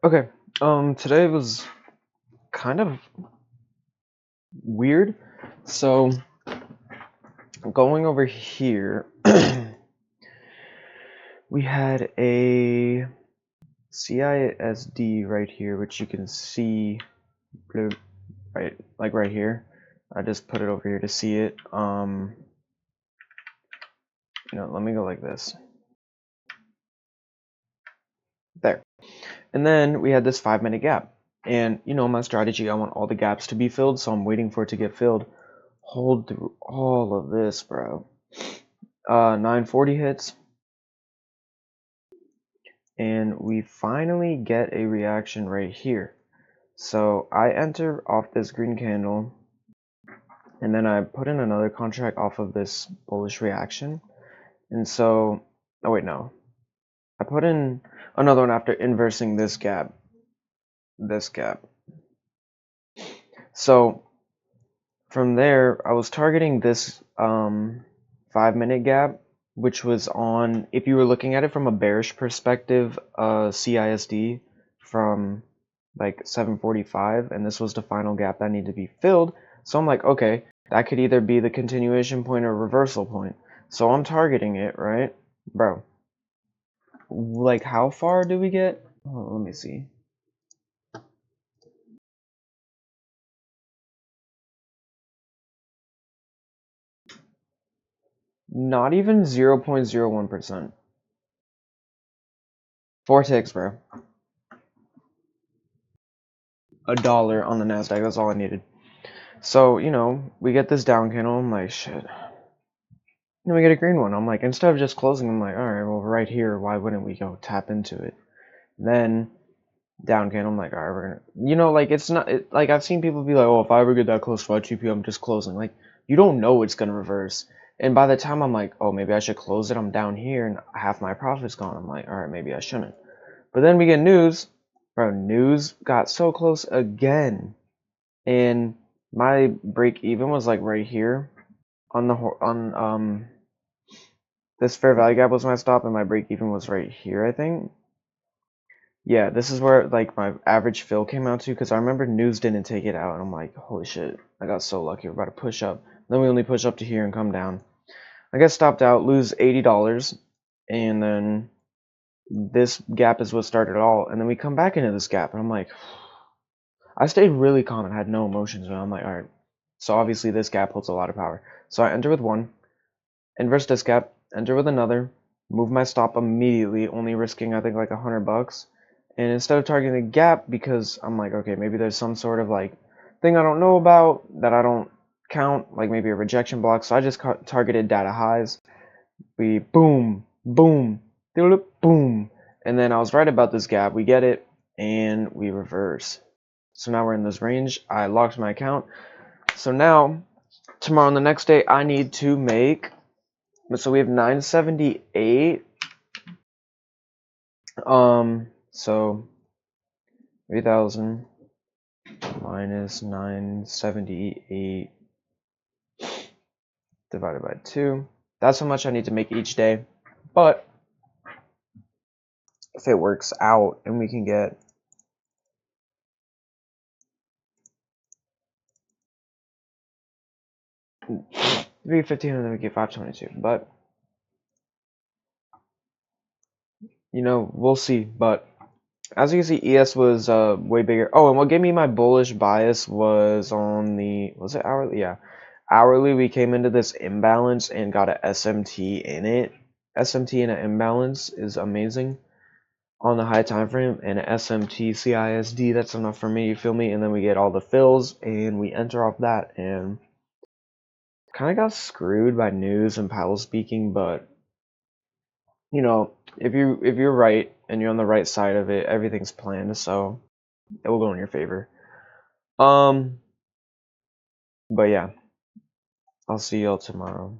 Okay, today was kind of weird. So, going over here, we had a CISD right here, which you can see, right, like right here. I just put it over here to see it. Let me go like this. There. And then we had this 5-minute gap. And, my strategy, I want all the gaps to be filled, so I'm waiting for it to get filled. Hold through all of this, bro. 940 hits. And we finally get a reaction right here. So I enter off this green candle, and then I put in another contract off of this bullish reaction. And so, oh wait, no. I put in another one after inversing this gap. So from there, I was targeting this 5-minute gap, which was on, if you were looking at it from a bearish perspective, CISD from like 745, and this was the final gap that needed to be filled. So I'm like, okay, that could either be the continuation point or reversal point. So I'm targeting it, right? Bro, like how far do we get? Oh, let me see. Not even 0.01%. 4 ticks, bro. $1 on the Nasdaq, that's all I needed. So, we get this down candle. I'm like, shit. Then we get a green one. I'm like, instead of just closing, I'm like, all right, well, right here, why wouldn't we go tap into it? Then down candle, I'm like, all right, we're gonna, like, it's not, like, I've seen people be like, oh, if I ever get that close to my GPU, I'm just closing. Like, you don't know it's gonna reverse. And by the time I'm like, oh, maybe I should close it, I'm down here and half my profit's gone. I'm like, all right, maybe I shouldn't. But then we get news. Bro, news got so close again. And my break even was like right here on this fair value gap was my stop, and my break even was right here, I think. Yeah, this is where like my average fill came out to, because I remember news didn't take it out, and I'm like, holy shit, I got so lucky. We're about to push up. Then we only push up to here and come down. I get stopped out, lose $80, and then this gap is what started it all. And then we come back into this gap, and I'm like, I stayed really calm and had no emotions. And I'm like, all right. So obviously this gap holds a lot of power. So I enter with one, inverse this gap, enter with another, move my stop immediately, only risking I think like $100. And instead of targeting the gap, because I'm like, okay, maybe there's some sort of like thing I don't know about that I don't count, like maybe a rejection block. So I just targeted data highs. We boom, boom, boom, and then I was right about this gap. We get it, and we reverse. So now we're in this range. I locked my account. So now, tomorrow and the next day, I need to make, so we have 978. So 3,000 minus 978 divided by 2. That's how much I need to make each day. But if it works out and we can get 315 and then we get 522, but we'll see. But as you can see, ES was way bigger. Oh, and what gave me my bullish bias was on the, was it hourly? Yeah, hourly. We came into this imbalance and got a SMT in it. SMT in an imbalance is amazing on the high time frame, and an SMT CISD, that's enough for me. You feel me? And then we get all the fills and we enter off that, and kind of got screwed by news and Powell speaking, but if you're right and you're on the right side of it, everything's planned, so it will go in your favor. But yeah, I'll see y'all tomorrow.